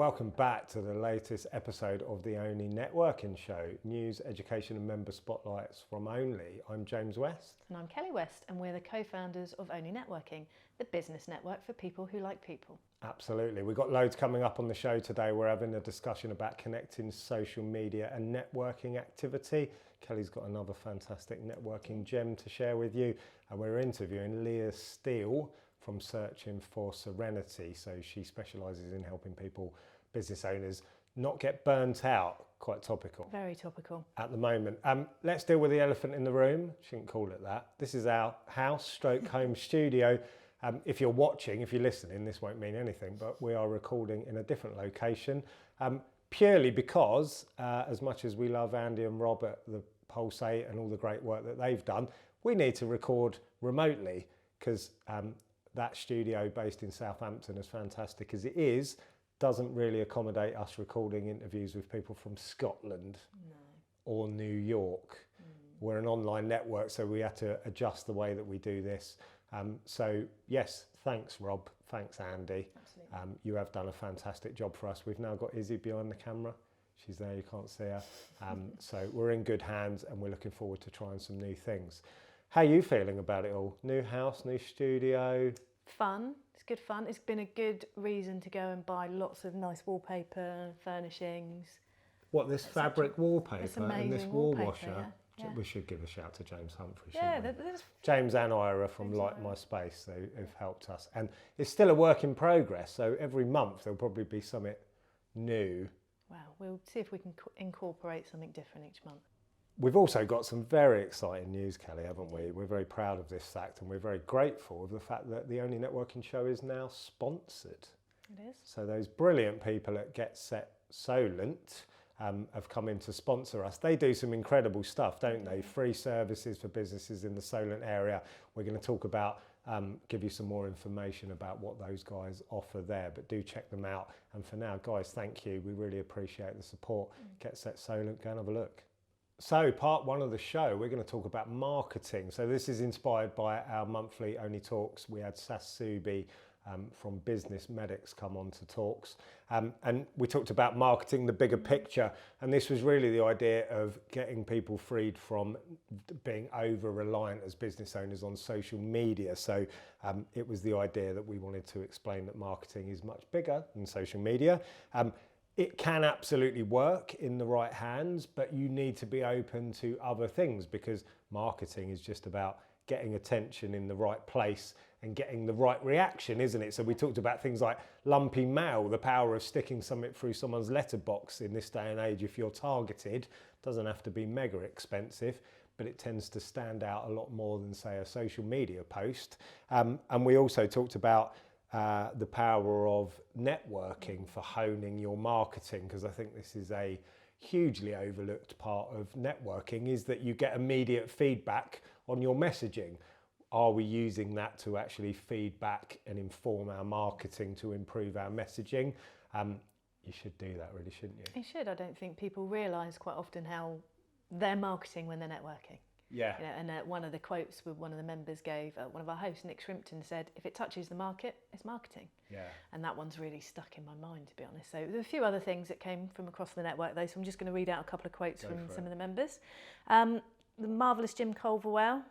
Welcome back to the latest episode of the ONLE Networking Show, news, education and member spotlights from ONLE. I'm James West. And I'm Kelly West, and we're the co-founders of ONLE Networking, the business network for people who like people. Absolutely. We've got loads coming up on the show today. We're having a discussion about connecting social media and networking activity. Kelly's got another fantastic networking gem to share with you. And we're interviewing Leah Steele from Searching for Serenity. So she specialises in helping people, business owners, not get burnt out. Quite topical. Very topical. At the moment. Let's deal with the elephant in the room. Shouldn't call it that. This is our house/home studio. If you're watching, if you're listening, this won't mean anything, but we are recording in a different location, purely because as much as we love Andy and Rob at the Pulse 8 and all the great work that they've done, we need to record remotely because that studio based in Southampton, as fantastic as it is, doesn't really accommodate us recording interviews with people from Scotland or New York. We're an online network, so we had to adjust the way that we do this. So yes, thanks Rob, thanks Andy. Absolutely. You have done a fantastic job for us. We've now got Izzy behind the camera. She's there, you can't see her. So we're in good hands and we're looking forward to trying some new things. How are you feeling about it all? New house, new studio? Fun, it's good fun. It's been a good reason to go and buy lots of nice wallpaper, furnishings. What, this fabric wallpaper and this wall wallpaper, washer? yeah. We should give a shout to James Humphrey. Yeah, James and Ira from Like My Space, who've helped us. And it's still a work in progress, so every month there'll probably be something new. Wow, we'll see if we can incorporate something different each month. We've also got some very exciting news, Kelly, haven't we? We're very proud of this fact and we're very grateful of the fact that the ONLE Networking Show is now sponsored. It is. So those brilliant people at Get Set Solent have come in to sponsor us. They do some incredible stuff, don't they? Free services for businesses in the Solent area. We're going to talk about, give you some more information about what those guys offer there, but do check them out. And for now, guys, thank you. We really appreciate the support. Get Set Solent, go and have a look. So part one of the show, we're going to talk about marketing. So this is inspired by our monthly ONLE Talks. We had Sas Subi from Business Medics come on to Talks. And we talked about marketing, the bigger picture. And this was really the idea of getting people freed from being over-reliant as business owners on social media. So it was the idea that we wanted to explain that marketing is much bigger than social media. It can absolutely work in the right hands, but you need to be open to other things because marketing is just about getting attention in the right place and getting the right reaction, isn't it? So we talked about things like lumpy mail, the power of sticking something through someone's letterbox in this day and age. If you're targeted, doesn't have to be mega expensive, but it tends to stand out a lot more than, say, a social media post. And we also talked about the power of networking for honing your marketing, because I think this is a hugely overlooked part of networking, is that you get immediate feedback on your messaging. Are we using that to actually feed back and inform our marketing to improve our messaging? You should do that, really, shouldn't you? You should. I don't think people realise quite often how they're marketing when they're networking. Yeah. You know, and one of the quotes one of the members gave, one of our hosts, Nick Shrimpton, said, if it touches the market, it's marketing. Yeah. And that one's really stuck in my mind, to be honest. So there are a few other things that came from across the network, though, so I'm just going to read out a couple of quotes from some of the members. The marvellous Jim Culverwell,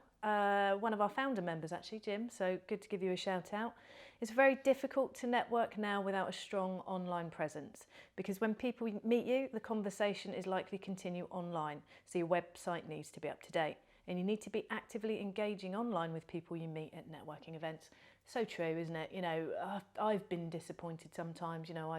one of our founder members, actually, Jim, so good to give you a shout out. It's very difficult to network now without a strong online presence because when people meet you, the conversation is likely to continue online, so your website needs to be up to date. And you need to be actively engaging online with people you meet at networking events. So true, isn't it? You know, I've been disappointed sometimes. You know,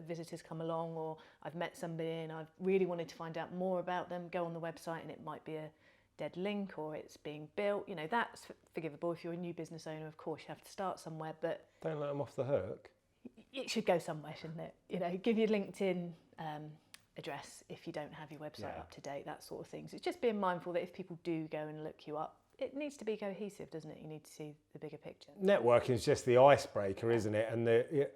visitors come along or I've met somebody and I've really wanted to find out more about them, go on the website and it might be a dead link or it's being built. You know, that's forgivable. If you're a new business owner, of course, you have to start somewhere, but Don't let them off the hook. It should go somewhere, shouldn't it? You know, give your LinkedIn address if you don't have your website up to date, that sort of thing. So it's just being mindful that if people do go and look you up, it needs to be cohesive, doesn't it? You need to see the bigger picture. Networking is just the icebreaker, isn't it? And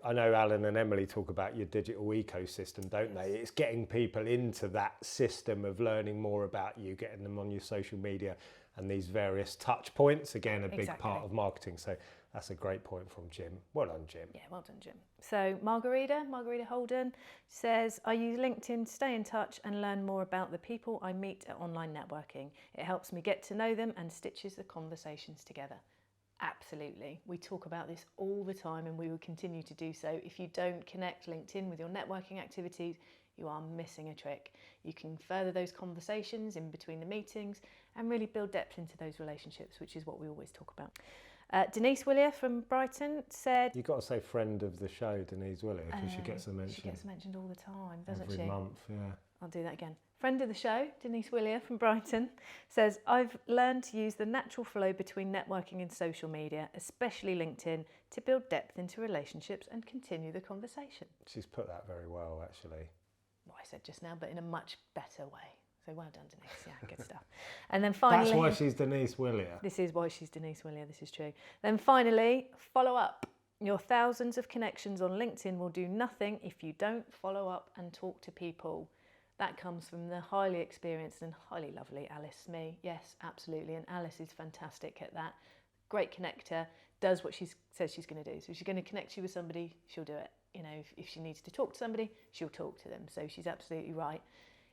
I know Alan and Emily talk about your digital ecosystem, don't they? It's getting people into that system of learning more about you, getting them on your social media and these various touch points. Again, a big Exactly. part of marketing. So that's a great point from Jim. Well done, Jim. Yeah, well done, Jim. So Margarita Holden says, I use LinkedIn to stay in touch and learn more about the people I meet at online networking. It helps me get to know them and stitches the conversations together. Absolutely. We talk about this all the time and we will continue to do so. If you don't connect LinkedIn with your networking activities, you are missing a trick. You can further those conversations in between the meetings and really build depth into those relationships, which is what we always talk about. Denise Willier from Brighton said... You've got to say friend of the show, Denise Willier, because she gets a mention. She gets mentioned all the time, doesn't she? Every month, yeah. I'll do that again. Friend of the show, Denise Willier from Brighton, says, I've learned to use the natural flow between networking and social media, especially LinkedIn, to build depth into relationships and continue the conversation. She's put that very well, actually. What I said just now, but in a much better way. So well done, Denise. Yeah, good stuff. And then finally... That's why she's Denise Willier. This is why she's Denise Willier, this is true. Then finally, follow up. Your thousands of connections on LinkedIn will do nothing if you don't follow up and talk to people. That comes from the highly experienced and highly lovely Alice Smee. Yes, absolutely. And Alice is fantastic at that. Great connector, does what she says she's going to do. So if she's going to connect you with somebody, she'll do it. You know, if she needs to talk to somebody, she'll talk to them. So she's absolutely right.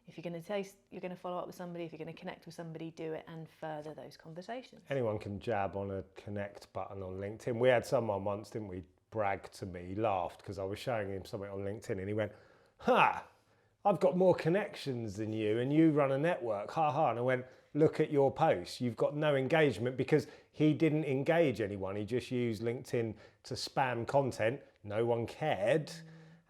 If you're going to taste, you're going to follow up with somebody. If you're going to connect with somebody, do it and further those conversations. Anyone can jab on a connect button on LinkedIn. We had someone once, didn't we, brag to me, he laughed because I was showing him something on LinkedIn and he went, ha, I've got more connections than you and you run a network, ha ha. And I went, look at your posts. You've got no engagement, because he didn't engage anyone. He just used LinkedIn to spam content. No one cared.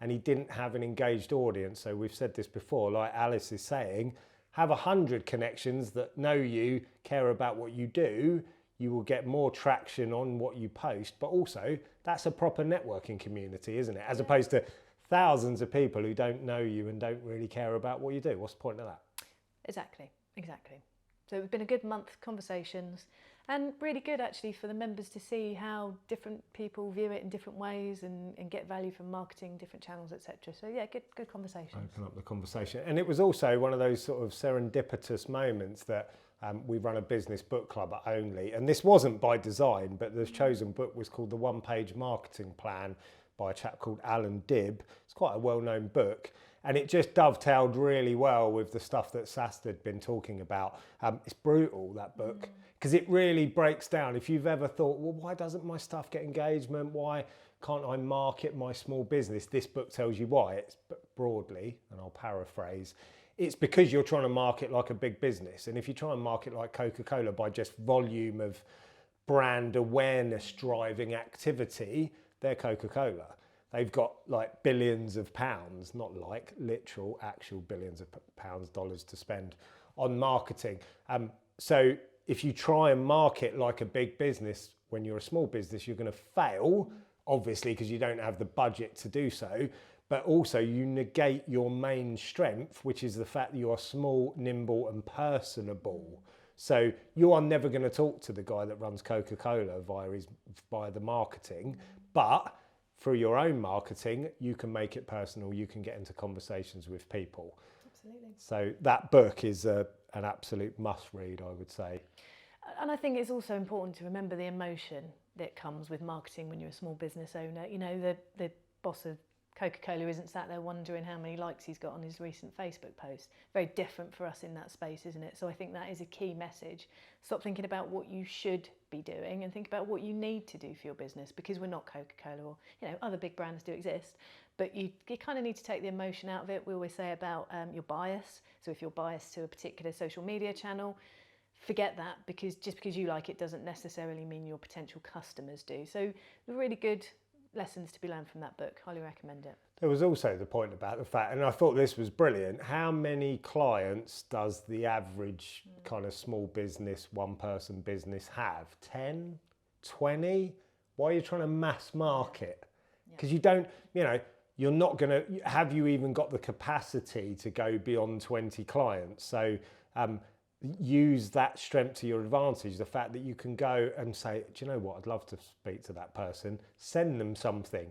And he didn't have an engaged audience. So we've said this before, like Alice is saying, have 100 connections that know you, care about what you do. You will get more traction on what you post, but also that's a proper networking community, isn't it? As opposed to thousands of people who don't know you and don't really care about what you do. What's the point of that? Exactly. So it's been a good month, conversations, and really good actually for the members to see how different people view it in different ways and get value from marketing, different channels, etc. So yeah, good conversation. Open up the conversation. And it was also one of those sort of serendipitous moments that we run a business book club at ONLE, and this wasn't by design, but the chosen book was called The One-Page Marketing Plan by a chap called Alan Dibb. It's quite a well-known book, and it just dovetailed really well with the stuff that Sasta had been talking about. It's brutal, that book, because it really breaks down. If you've ever thought, well, why doesn't my stuff get engagement? Why can't I market my small business? This book tells you why. It's broadly, and I'll paraphrase, it's because you're trying to market like a big business. And if you try and market like Coca-Cola by just volume of brand awareness driving activity, they're Coca-Cola. They've got like billions of pounds, not like literal, actual billions of pounds, dollars to spend on marketing. So if you try and market like a big business when you're a small business, you're going to fail, obviously, because you don't have the budget to do so. But also you negate your main strength, which is the fact that you are small, nimble and personable. So you are never going to talk to the guy that runs Coca-Cola via the marketing, but through your own marketing, you can make it personal. You can get into conversations with people. Absolutely. So that book is an absolute must read, I would say. And I think it's also important to remember the emotion that comes with marketing when you're a small business owner. You know, the boss of Coca-Cola isn't sat there wondering how many likes he's got on his recent Facebook post. Very different for us in that space, isn't it? So I think that is a key message. Stop thinking about what you should be doing and think about what you need to do for your business, because we're not Coca-Cola, or, you know, other big brands do exist, but you kind of need to take the emotion out of it. We always say about your bias. So if you're biased to a particular social media channel, forget that, because just because you like it doesn't necessarily mean your potential customers do. So really good lessons to be learned from that book. Highly recommend it. There was also the point about the fact, and I thought this was brilliant, how many clients does the average kind of small business, one person business have? 10, 20? Why are you trying to mass market? Because you don't, you know, you're not going to, have you even got the capacity to go beyond 20 clients? So use that strength to your advantage, the fact that you can go and say, do you know what, I'd love to speak to that person, send them something,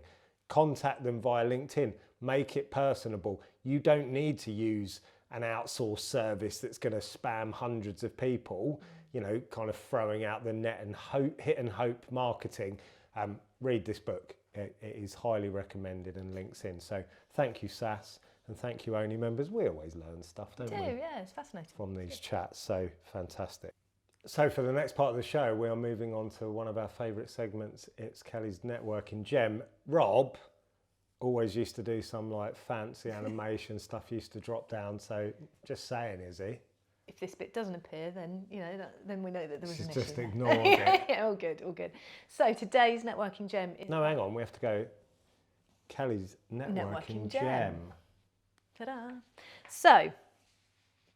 contact them via LinkedIn, make it personable. You don't need to use an outsourced service that's going to spam hundreds of people. you know, kind of throwing out the net and hit and hope marketing, read this book. It is highly recommended and links in. So thank you, Sass, and thank you, ONLE members. We always learn stuff, don't we? Yeah, it's fascinating. From these chats, so fantastic. So for the next part of the show, we are moving on to one of our favourite segments. It's Kelly's networking gem. Rob always used to do some like fancy animation stuff, used to drop down. So just saying, is he? If this bit doesn't appear, then then we know that there was an issue. Just ignored it. Yeah, all good. So today's networking gem is... No, hang on, we have to go Kelly's networking gem. Ta-da! So,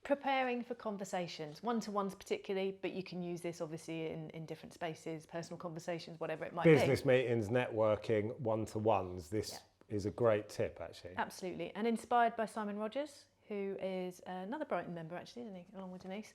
preparing for conversations, one-to-ones particularly, but you can use this obviously in different spaces, personal conversations, whatever it might be. Business meetings, networking, one-to-ones. This is a great tip, actually. Absolutely, and inspired by Simon Rogers, who is another Brighton member, actually, isn't he, along with Denise.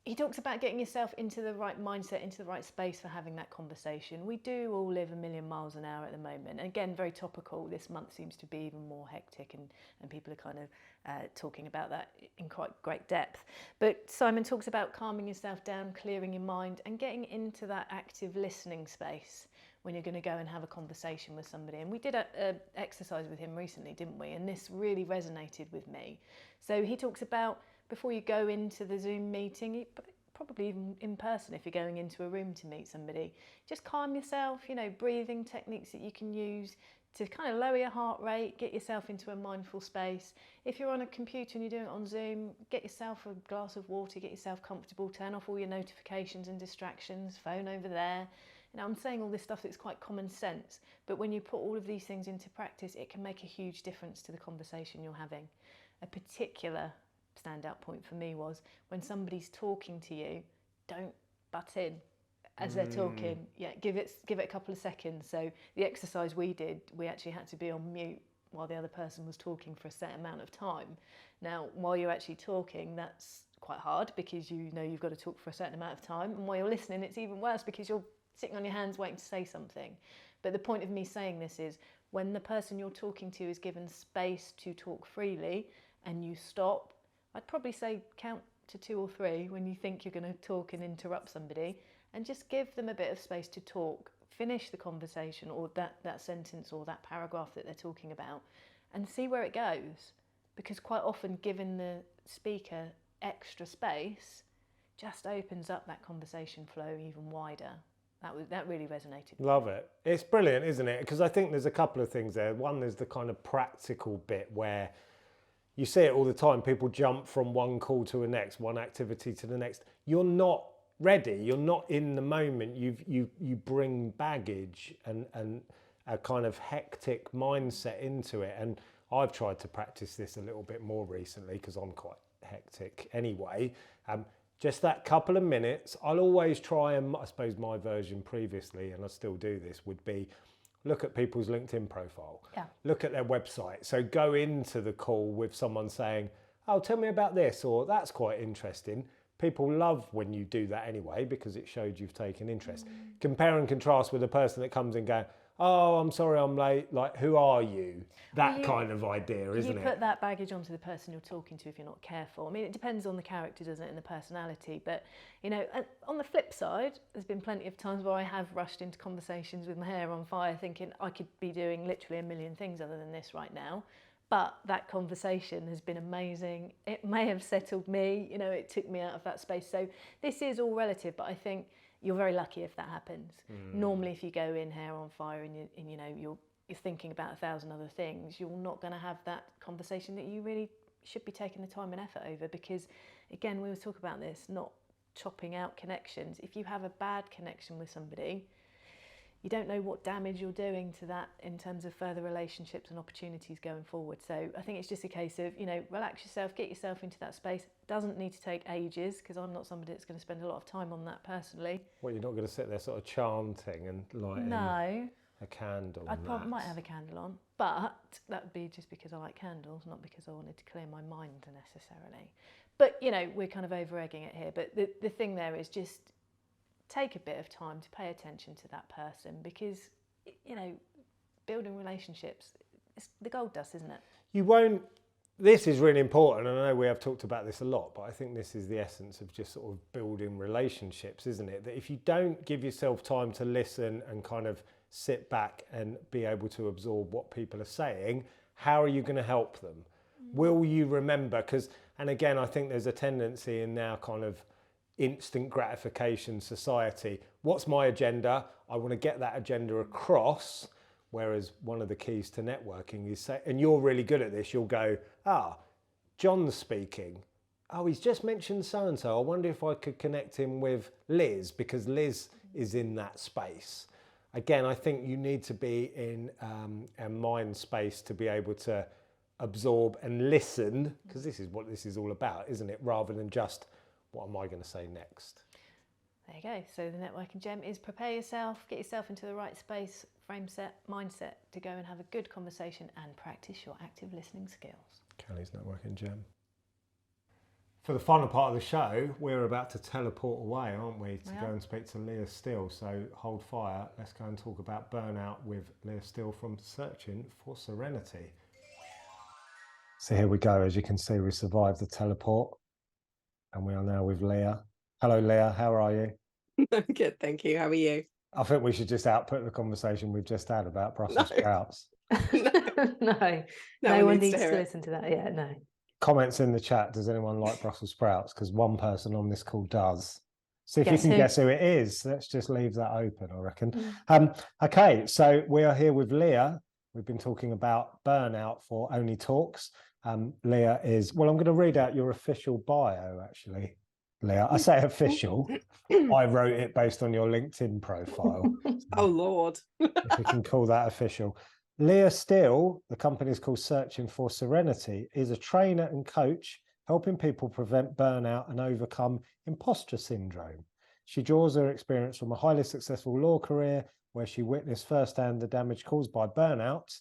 He talks about getting yourself into the right mindset, into the right space for having that conversation. We do all live a million miles an hour at the moment. And again, very topical. This month seems to be even more hectic, and people are kind of talking about that in quite great depth. But Simon talks about calming yourself down, clearing your mind, and getting into that active listening space when you're going to go and have a conversation with somebody. And we did an exercise with him recently, didn't we? And this really resonated with me. So he talks about, before you go into the Zoom meeting, probably even in person if you're going into a room to meet somebody, just calm yourself, you know, breathing techniques that you can use to kind of lower your heart rate, get yourself into a mindful space. If you're on a computer and you're doing it on Zoom, get yourself a glass of water, get yourself comfortable, turn off all your notifications and distractions, phone over there. You know, I'm saying all this stuff that's quite common sense, but when you put all of these things into practice, it can make a huge difference to the conversation you're having. A particular standout point for me was when somebody's talking to you, don't butt in as they're talking. Yeah, give it a couple of seconds. So the exercise we did, we actually had to be on mute while the other person was talking for a set amount of time. Now, while you're actually talking, that's quite hard because you know you've got to talk for a certain amount of time, and while you're listening, it's even worse because you're sitting on your hands waiting to say something. But the point of me saying this is when the person you're talking to is given space to talk freely and you stop, I'd probably say count to 2 or 3 when you think you're going to talk and interrupt somebody, and just give them a bit of space to talk, finish the conversation or that sentence or that paragraph that they're talking about, and see where it goes. Because quite often giving the speaker extra space just opens up that conversation flow even wider. That really resonated. Love it. It's brilliant, isn't it? Because I think there's a couple of things there. One, there's the kind of practical bit where you see it all the time. People jump from one call to the next, one activity to the next. You're not ready. You're not in the moment. You bring baggage and a kind of hectic mindset into it. And I've tried to practice this a little bit more recently because I'm quite hectic anyway. Just that couple of minutes, I'll always try, and I suppose my version previously, and I still do this, would be look at people's LinkedIn profile, look at their website. So go into the call with someone saying, oh, tell me about this, or that's quite interesting. People love when you do that anyway, because it showed you've taken interest. Compare and contrast with a person that comes in going, oh, I'm sorry I'm late, like, who are you? That kind of idea, isn't it? You put that baggage onto the person you're talking to if you're not careful. I mean, it depends on the character, doesn't it, and the personality. But, you know, on the flip side, there's been plenty of times where I have rushed into conversations with my hair on fire thinking I could be doing literally a million things other than this right now. But that conversation has been amazing. It may have settled me, you know, it took me out of that space. So this is all relative, but I think you're very lucky if that happens. Normally, if you go in hair on fire and you know you're thinking about 1,000 other things, you're not going to have that conversation that you really should be taking the time and effort over. Because, again, we will talk about this, not chopping out connections. If you have a bad connection with somebody, you don't know what damage you're doing to that in terms of further relationships and opportunities going forward. So I think it's just a case of, you know, relax yourself, get yourself into that space. Doesn't need to take ages, because I'm not somebody that's going to spend a lot of time on that personally. Well, you're not going to sit there sort of chanting and lighting a candle. I probably might have a candle on, but that would be just because I like candles, not because I wanted to clear my mind necessarily. But, you know, we're kind of over-egging it here. But the thing there is just take a bit of time to pay attention to that person, because, you know, building relationships, it's the gold dust, isn't it? You won't this is really important, and I know we have talked about this a lot, but I think this is the essence of just sort of building relationships, isn't it? That if you don't give yourself time to listen and kind of sit back and be able to absorb what people are saying, how are you going to help them? Will you remember? And again, I think there's a tendency in now kind of instant gratification society. What's my agenda? I want to get that agenda across. Whereas one of the keys to networking is say, and you're really good at this, you'll go, John's speaking. Oh, he's just mentioned so-and-so. I wonder if I could connect him with Liz, because Liz is in that space. Again, I think you need to be in a mind space to be able to absorb and listen, because this is what this is all about, isn't it? Rather than just, what am I going to say next? There you go. So the networking gem is prepare yourself, get yourself into the right space, frame set, mindset to go and have a good conversation and practice your active listening skills. Kelly's networking gem. For the final part of the show, we're about to teleport away, aren't we, to go and speak to Leah Steele. So hold fire. Let's go and talk about burnout with Leah Steele from Searching for Serenity. So here we go. As you can see, we survived the teleport, and we are now with Leah. Hello, Leah. How are you? I'm good, thank you. How are you? I think we should just output the conversation we've just had about Brussels sprouts. No one needs to listen to that. Yeah, no. Comments in the chat. Does anyone like Brussels sprouts? Because one person on this call does. See if Guess you can who? guess who it is. Let's just leave that open, I reckon. Okay, so we are here with Leah. We've been talking about burnout for ONLE Talks. Leah is, well, I'm going to read out your official bio, actually. Leah, I say official. I wrote it based on your LinkedIn profile. Oh, Lord. If we can call that official. Leah Steele, the company is called Searching for Serenity, is a trainer and coach helping people prevent burnout and overcome imposter syndrome. She draws her experience from a highly successful law career where she witnessed firsthand the damage caused by burnout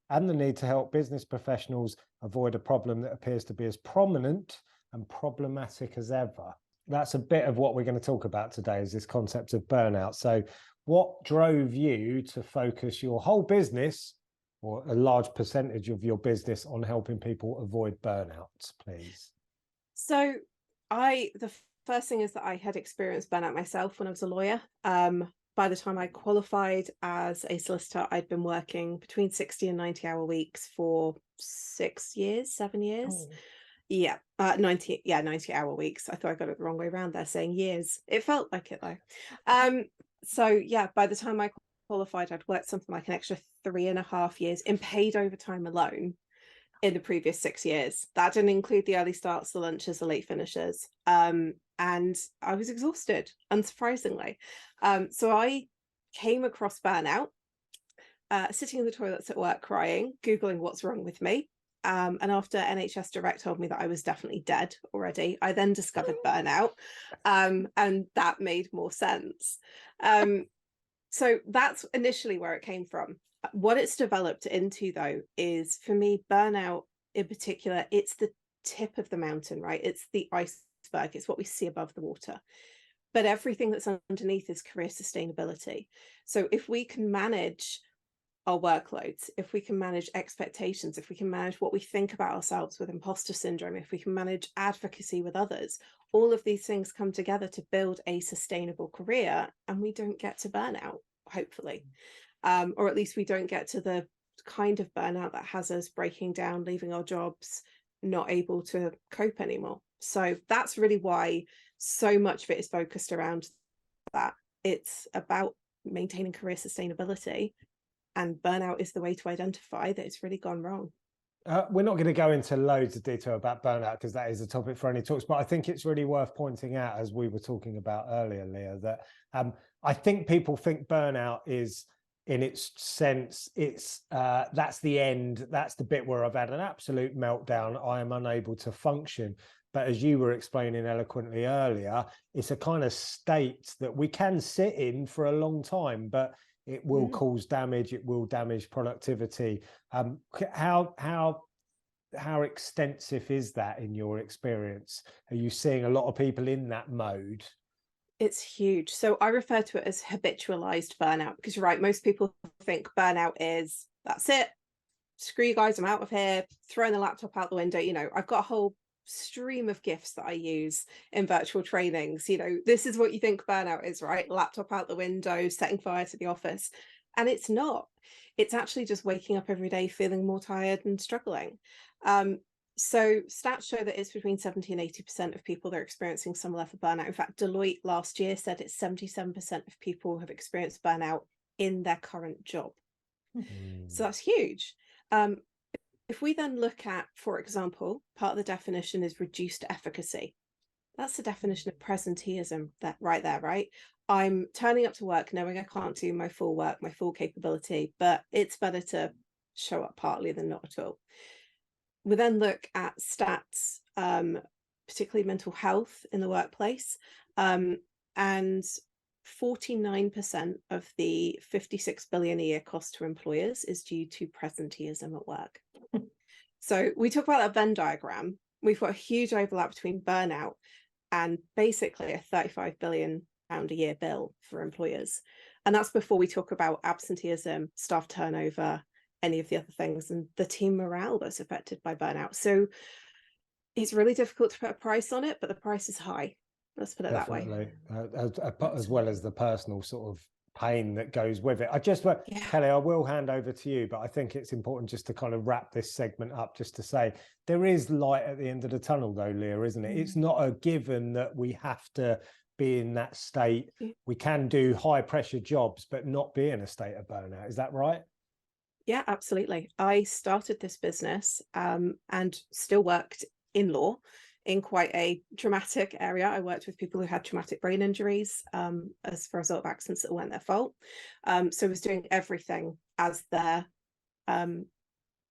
and the need to help business professionals avoid a problem that appears to be as prominent and problematic as ever. That's a bit of what we're going to talk about today, is this concept of burnout. So what drove you to focus your whole business, or a large percentage of your business, on helping people avoid burnouts, please? So the first thing is that I had experienced burnout myself when I was a lawyer. By the time I qualified as a solicitor, I'd been working between 60 and 90-hour weeks for 7 years. Oh. Yeah, 90-hour weeks. I thought I got it the wrong way around there, saying years. It felt like it though. So yeah, by the time I qualified, I'd worked something like an extra 3.5 years in paid overtime alone in the previous 6 years. That didn't include the early starts, the lunches, the late finishes. And I was exhausted, unsurprisingly. So I came across burnout, sitting in the toilets at work crying, Googling what's wrong with me. And after NHS Direct told me that I was definitely dead already, I then discovered burnout, and that made more sense. So that's initially where it came from. What it's developed into, though, is, for me, burnout in particular, it's the tip of the mountain, right? It's the iceberg. It's what we see above the water. But everything that's underneath is career sustainability. So if we can manage our workloads, if we can manage expectations, if we can manage what we think about ourselves with imposter syndrome, if we can manage advocacy with others, all of these things come together to build a sustainable career, and we don't get to burnout, hopefully. Or at least we don't get to the kind of burnout that has us breaking down, leaving our jobs, not able to cope anymore. So that's really why so much of it is focused around that. It's about maintaining career sustainability, and burnout is the way to identify that it's really gone wrong. We're not going to go into loads of detail about burnout because that is a topic for ONLE Talks, but I think it's really worth pointing out, as we were talking about earlier, Leah, that I think people think burnout is, in its sense, it's that's the end, that's the bit where I've had an absolute meltdown, I am unable to function. But as you were explaining eloquently earlier, it's a kind of state that we can sit in for a long time, but it will cause damage, it will damage productivity. How extensive is that in your experience? Are you seeing a lot of people in that mode? It's huge. So I refer to it as habitualized burnout, because you're right, most people think burnout is, that's it, screw you guys, I'm out of here, throwing the laptop out the window. You know, I've got a whole stream of gifts that I use in virtual trainings. You know, this is what you think burnout is, right? Laptop out the window, setting fire to the office. And it's not. It's actually just waking up every day feeling more tired and struggling. So stats show that it's between 70 and 80% of people that are experiencing some level of burnout. In fact, Deloitte last year said it's 77% of people have experienced burnout in their current job. So that's huge. If we then look at, for example, part of the definition is reduced efficacy. That's the definition of presenteeism, that right there, right? I'm turning up to work knowing I can't do my full work, my full capability, but it's better to show up partly than not at all. We then look at stats, particularly mental health in the workplace, and 49% of the 56 billion a year cost to employers is due to presenteeism at work. So we talk about that Venn diagram. We've got a huge overlap between burnout and basically a 35 billion pound a year bill for employers. And that's before we talk about absenteeism, staff turnover, any of the other things, and the team morale that's affected by burnout. So it's really difficult to put a price on it, but the price is high. Let's put it Definitely. that way. As well as the personal sort of pain that goes with it. Kelly, I will hand over to you, but I think it's important just to kind of wrap this segment up, just to say there is light at the end of the tunnel though, Leah, isn't it? It's not a given that we have to be in that state. We can do high pressure jobs, but not be in a state of burnout. Is that right? Yeah, absolutely. I started this business and still worked in law in quite a traumatic area. I worked with people who had traumatic brain injuries as a result of accidents that weren't their fault. So I was doing everything as their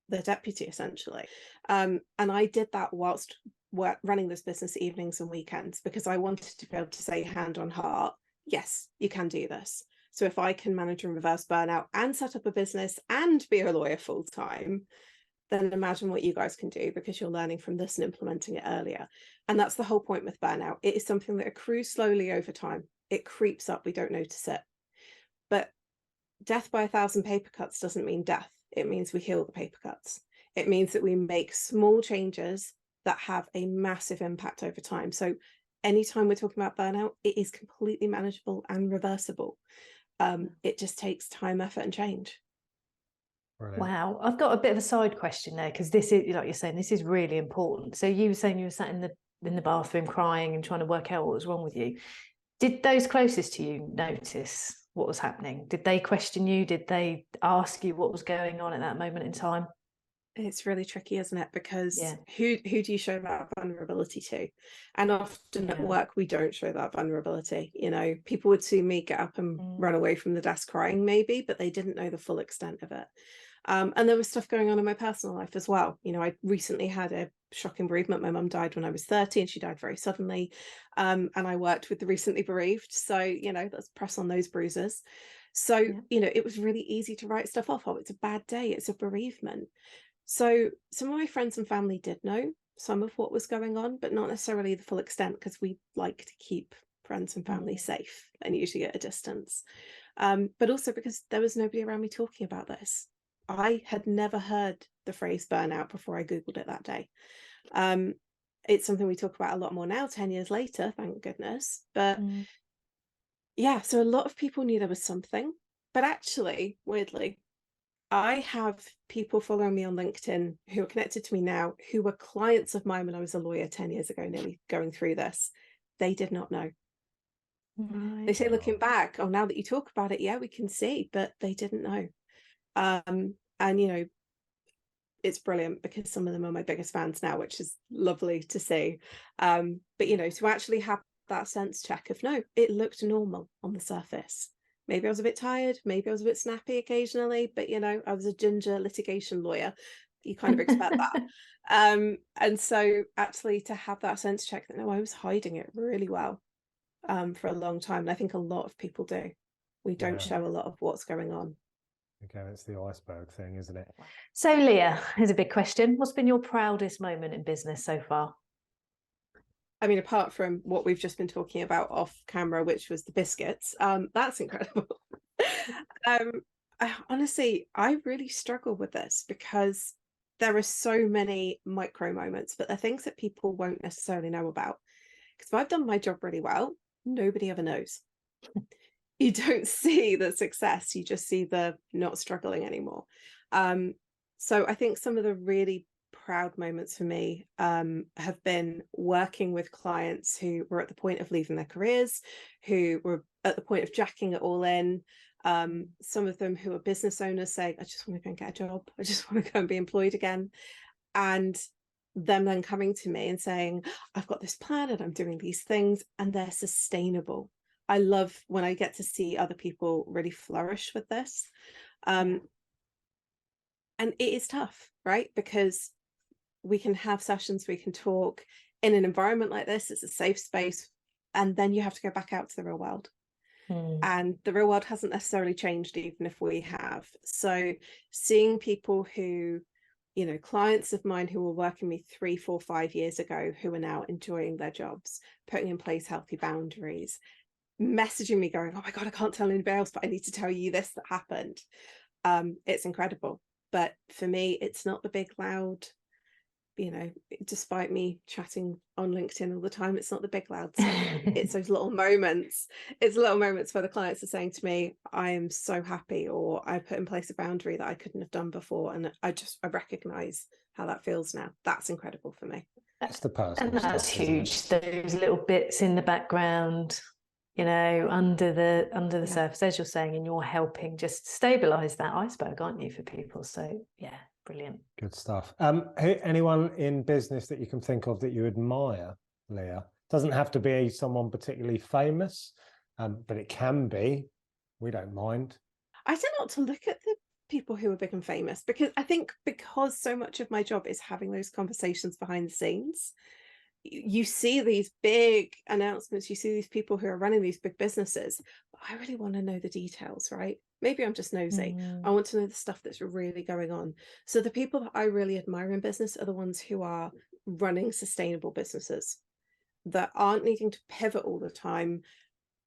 deputy, essentially. And I did that whilst running this business evenings and weekends, because I wanted to be able to say hand on heart, yes, you can do this. So if I can manage and reverse burnout and set up a business and be a lawyer full time, then imagine what you guys can do, because you're learning from this and implementing it earlier. And that's the whole point with burnout. It is something that accrues slowly over time. It creeps up, we don't notice it. But death by 1,000 paper cuts doesn't mean death. It means we heal the paper cuts. It means that we make small changes that have a massive impact over time. So anytime we're talking about burnout, it is completely manageable and reversible. It just takes time, effort, and change. Brilliant. Wow, I've got a bit of a side question there, because this is, like you're saying, this is really important. So you were saying you were sat in the bathroom crying and trying to work out what was wrong with you. Did those closest to you notice what was happening? Did they question you? Did they ask you what was going on at that moment in time? It's really tricky, isn't it? Because who do you show that vulnerability to? And often at work, we don't show that vulnerability. You know, people would see me get up and run away from the desk crying, maybe, but they didn't know the full extent of it. And there was stuff going on in my personal life as well. You know, I recently had a shocking bereavement. My mum died when I was 30 and she died very suddenly. And I worked with the recently bereaved. So, you know, let's press on those bruises. So, you know, it was really easy to write stuff off. Oh, it's a bad day. It's a bereavement. So some of my friends and family did know some of what was going on, but not necessarily the full extent, because we like to keep friends and family safe and usually at a distance. But also because there was nobody around me talking about this. I had never heard the phrase burnout before I Googled it that day. It's something we talk about a lot more now, 10 years later, thank goodness. But yeah, so a lot of people knew there was something, but actually, weirdly, I have people following me on LinkedIn who are connected to me now, who were clients of mine when I was a lawyer 10 years ago, nearly going through this. They did not know. Right. They say, looking back, oh, now that you talk about it, yeah, we can see, but they didn't know. And, you know, it's brilliant because some of them are my biggest fans now, which is lovely to see. But, you know, to actually have that sense check of, no, it looked normal on the surface. Maybe I was a bit tired, maybe I was a bit snappy occasionally, but, you know, I was a ginger litigation lawyer. You kind of expect that. And so actually to have that sense check that, no, I was hiding it really well for a long time. And I think a lot of people do. We don't show a lot of what's going on. Okay, it's the iceberg thing, isn't it? So Leah, here's a big question. What's been your proudest moment in business so far? I mean, apart from what we've just been talking about off camera, which was the biscuits, that's incredible. honestly, I really struggle with this because there are so many micro moments, but they're things that people won't necessarily know about. Because if I've done my job really well, nobody ever knows. You don't see the success, you just see the not struggling anymore. So I think some of the really proud moments for me have been working with clients who were at the point of leaving their careers, who were at the point of jacking it all in. Some of them who are business owners saying, I just want to go and get a job, I just want to go and be employed again. And them then coming to me and saying, I've got this plan and I'm doing these things, and they're sustainable. I love when I get to see other people really flourish with this. And it is tough, right? Because we can have sessions, we can talk in an environment like this, it's a safe space, and then you have to go back out to the real world. And the real world hasn't necessarily changed, even if we have. So seeing people who, you know, clients of mine who were working with me 3, 4, 5 years ago, who are now enjoying their jobs, putting in place healthy boundaries, messaging me going, oh my God, I can't tell anybody else, but I need to tell you this that happened. It's incredible. But for me, it's not the big loud, you know, despite me chatting on LinkedIn all the time, it's not the big loud stuff. It's those little moments. It's little moments where the clients are saying to me, I am so happy, or I put in place a boundary that I couldn't have done before. And I recognize how that feels now. That's incredible for me. That's the personal And that's stuff, huge. Those little bits in the background, you know, under the surface, as you're saying, and you're helping just stabilize that iceberg, aren't you, for people? So yeah, brilliant. Good stuff. Anyone in business that you can think of that you admire, Leah? Doesn't have to be someone particularly famous, but it can be. We don't mind. I tend not to look at the people who are big and famous, because I think because so much of my job is having those conversations behind the scenes, you see these big announcements, you see these people who are running these big businesses, but I really want to know the details, right? Maybe I'm just nosy. I want to know the stuff that's really going on. So the people that I really admire in business are the ones who are running sustainable businesses that aren't needing to pivot all the time.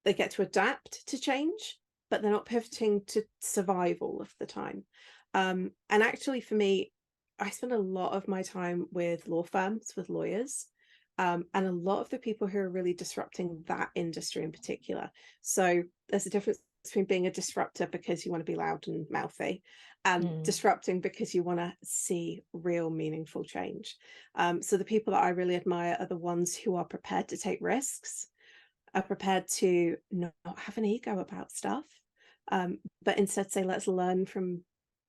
They get to adapt to change, but they're not pivoting to survive all of the time. And actually for me, I spend a lot of my time with law firms, with lawyers, and a lot of the people who are really disrupting that industry in particular. So there's a difference between being a disruptor because you want to be loud and mouthy, and disrupting because you want to see real meaningful change. So the people that I really admire are the ones who are prepared to take risks, are prepared to not have an ego about stuff, but instead say, let's learn from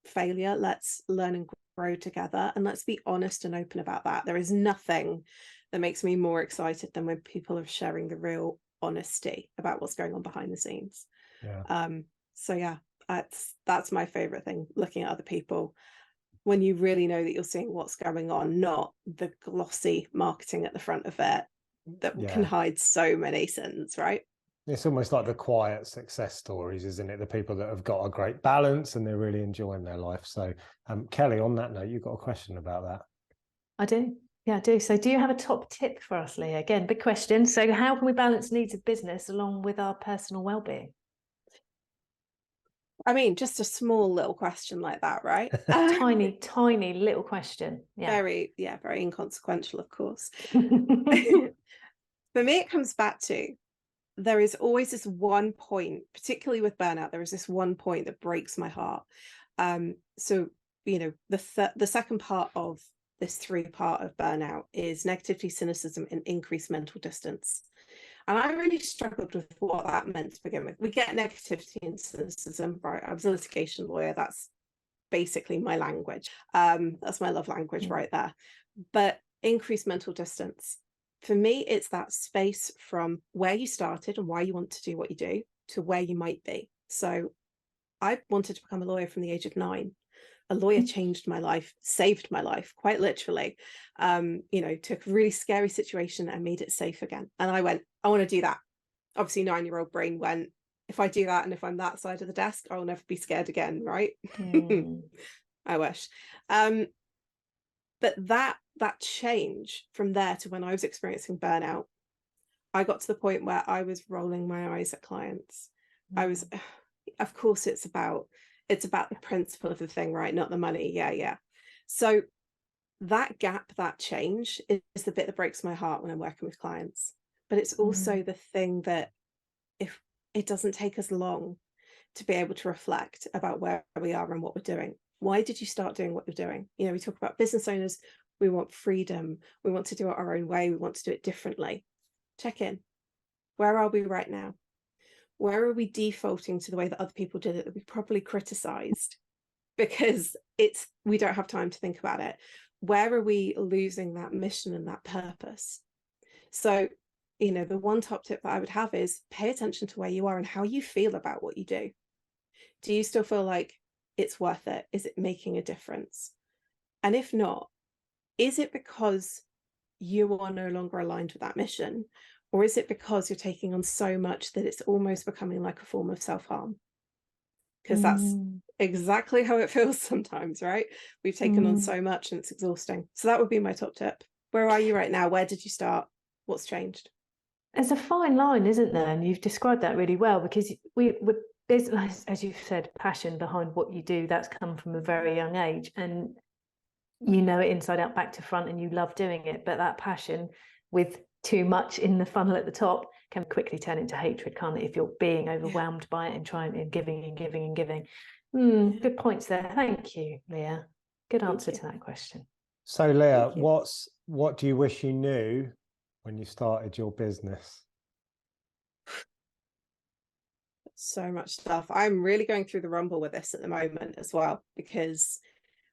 failure, let's learn and grow together, and let's be honest and open about that. There is nothing that makes me more excited than when people are sharing the real honesty about what's going on behind the scenes. So yeah, that's my favorite thing, looking at other people when you really know that you're seeing what's going on, not the glossy marketing at the front of it that can hide so many sins, right? It's almost like the quiet success stories, isn't it? The people that have got a great balance and they're really enjoying their life. So Kelly, on that note, you've got a question about that. I do. Yeah, I do. So do you have a top tip for us, Leah? Again, big question. So how can we balance needs of business along with our personal well-being? I mean, just a small little question like that, right? Tiny little question. Yeah. Very inconsequential, of course. For me, it comes back to, there is always this one point, particularly with burnout, there is this one point that breaks my heart. So, you know, the second part of this 3-part of burnout is negativity, cynicism, and increased mental distance. And I really struggled with what that meant to begin with. We get negativity and cynicism, right? I was a litigation lawyer. That's basically my language. That's my love language right there. But increased mental distance, for me, it's that space from where you started and why you want to do what you do to where you might be. So I wanted to become a lawyer from the age of 9. A lawyer changed my life, saved my life, quite literally. You know, took a really scary situation and made it safe again. And I went, I want to do that. Obviously, 9-year-old brain went, if I do that and if I'm that side of the desk, I will never be scared again, right? I wish. But that change from there to when I was experiencing burnout, I got to the point where I was rolling my eyes at clients. I was, of course, it's about, It's about the principle of the thing, right? Not the money. Yeah. So that gap, that change is the bit that breaks my heart when I'm working with clients. But it's also the thing that, if it doesn't take us long to be able to reflect about where we are and what we're doing. Why did you start doing what you're doing? You know, we talk about business owners, we want freedom, we want to do it our own way, we want to do it differently. Check in. Where are we right now? Where are we defaulting to the way that other people did it, that we probably criticized because we don't have time to think about it? Where are we losing that mission and that purpose? So, you know, the one top tip that I would have is pay attention to where you are and how you feel about what you do. Do you still feel like it's worth it? Is it making a difference? And if not, is it because you are no longer aligned with that mission? Or is it because you're taking on so much that it's almost becoming like a form of self-harm? Because that's exactly how it feels sometimes, right? We've taken on so much and it's exhausting. So that would be my top tip. Where are you right now? Where did you start? What's changed? There's a fine line, isn't there? And you've described that really well, because there's, as you've said, passion behind what you do. That's come from a very young age, and you know it inside out, back to front, and you love doing it. But that passion, with too much in the funnel at the top, can quickly turn into hatred, can't it? If you're being overwhelmed by it and trying and giving and giving and giving. Good points there. Thank you, Leah. Good answer to that question. So, Leah, what do you wish you knew when you started your business? So much stuff. I'm really going through the rumble with this at the moment as well, because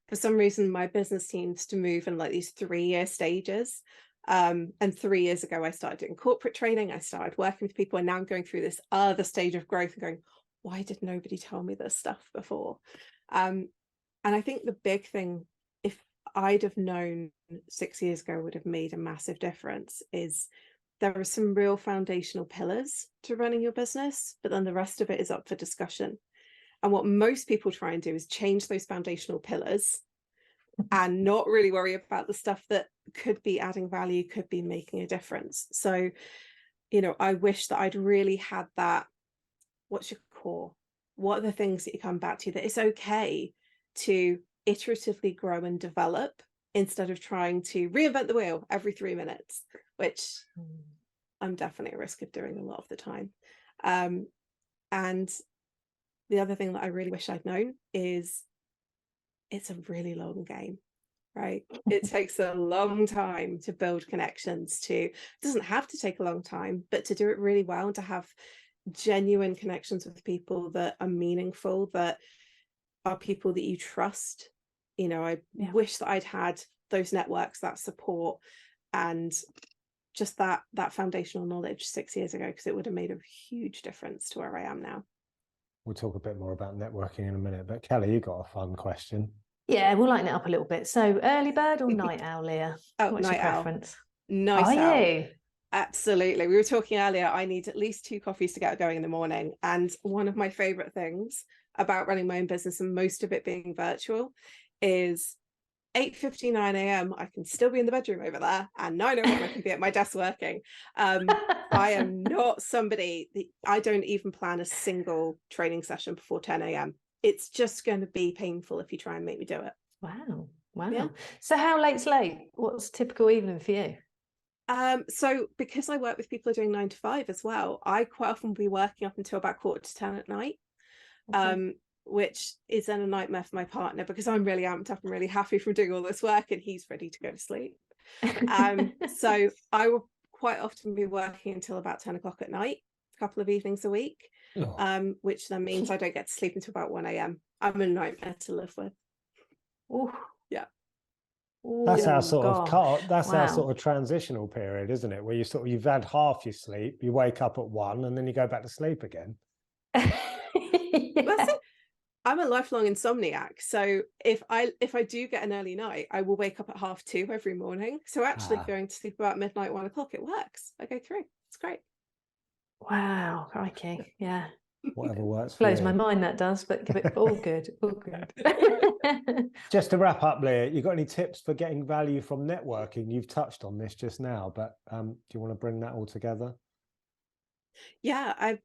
for some reason my business seems to move in like these 3-year stages. And 3 years ago I started doing corporate training, I started working with people, and now I'm going through this other stage of growth and going, why did nobody tell me this stuff before? And I think the big thing, if I'd have known 6 years ago, would have made a massive difference, is there are some real foundational pillars to running your business, but then the rest of it is up for discussion. And what most people try and do is change those foundational pillars and not really worry about the stuff that could be adding value, could be making a difference. So, you know, I wish that I'd really had that. What's your core? What are the things that you come back to, that it's okay to iteratively grow and develop instead of trying to reinvent the wheel every 3 minutes, which I'm definitely at risk of doing a lot of the time. And the other thing that I really wish I'd known is it's a really long game, right? It takes a long time to build connections. It doesn't have to take a long time, but to do it really well and to have genuine connections with people that are meaningful, that are people that you trust. You know, I wish that I'd had those networks, that support, and just that foundational knowledge 6 years ago, because it would have made a huge difference to where I am now. We'll talk a bit more about networking in a minute, but Kelly, you got a fun question. Yeah, we'll lighten it up a little bit. So, early bird or night owl, Leah? What's your preference? Night owl. Are you? Absolutely. We were talking earlier, I need at least 2 coffees to get going in the morning. And one of my favorite things about running my own business, and most of it being virtual, is 8:59 a.m. I can still be in the bedroom over there, and 9 a.m. I can be at my desk working. I am not somebody I don't even plan a single training session before 10 a.m. It's just going to be painful if you try and make me do it. Wow. Yeah. So how late's late? What's typical evening for you? So because I work with people who are doing 9 to 5 as well, I quite often will be working up until about 9:45 at night. Okay. Which is then a nightmare for my partner, because I'm really amped up and really happy from doing all this work, and he's ready to go to sleep. So I will quite often be working until about 10 o'clock at night, a couple of evenings a week, which then means I don't get to sleep until about 1 a.m. I'm a nightmare to live with. Ooh. Yeah. That's our sort of our sort of transitional period, isn't it? Where you've had half your sleep, you wake up at 1 and then you go back to sleep again. That's it. I'm a lifelong insomniac, so if I do get an early night, I will wake up at 2:30 every morning. So actually going to sleep about midnight, 1 o'clock, it works. I go through. It's great. Wow, crikey, yeah. Whatever works for blows you. my mind, that does, but all good, all good. Just to wrap up, Leah, you got any tips for getting value from networking? You've touched on this just now, but do you want to bring that all together? Yeah,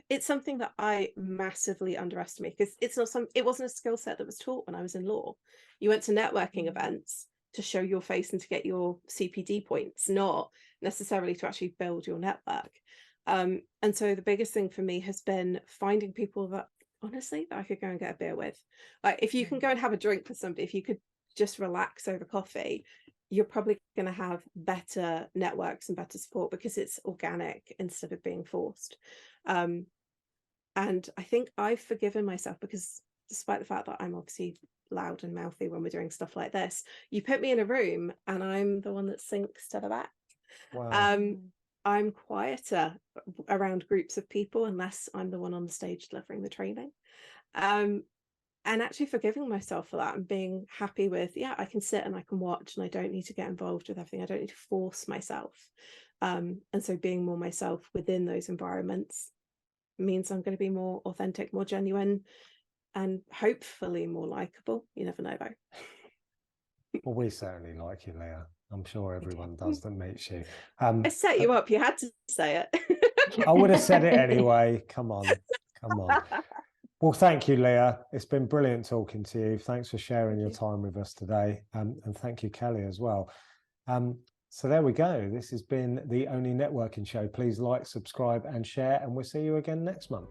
it's something that I massively underestimate, because it wasn't a skill set that was taught when I was in law. You went to networking events to show your face and to get your CPD points, not necessarily to actually build your network. And so the biggest thing for me has been finding people that honestly that I could go and get a beer with. Like, if you can go and have a drink with somebody, if you could just relax over coffee, you're probably going to have better networks and better support, because it's organic instead of being forced. And I think I've forgiven myself, because despite the fact that I'm obviously loud and mouthy when we're doing stuff like this, you put me in a room and I'm the one that sinks to the back. Wow. I'm quieter around groups of people unless I'm the one on the stage delivering the training. And actually forgiving myself for that and being happy with, yeah, I can sit and I can watch and I don't need to get involved with everything. I don't need to force myself. And so being more myself within those environments means I'm going to be more authentic, more genuine, and hopefully more likable. You never know, though. Well, we certainly like you, Leah. I'm sure everyone Okay. does that meets you. I set you up. You had to say it. I would have said it anyway. Come on. Well, thank you, Leah. It's been brilliant talking to you. Thanks for sharing your time with us today. And thank you, Kelly, as well. So there we go. This has been the Only Networking Show. Please like, subscribe and share, and we'll see you again next month.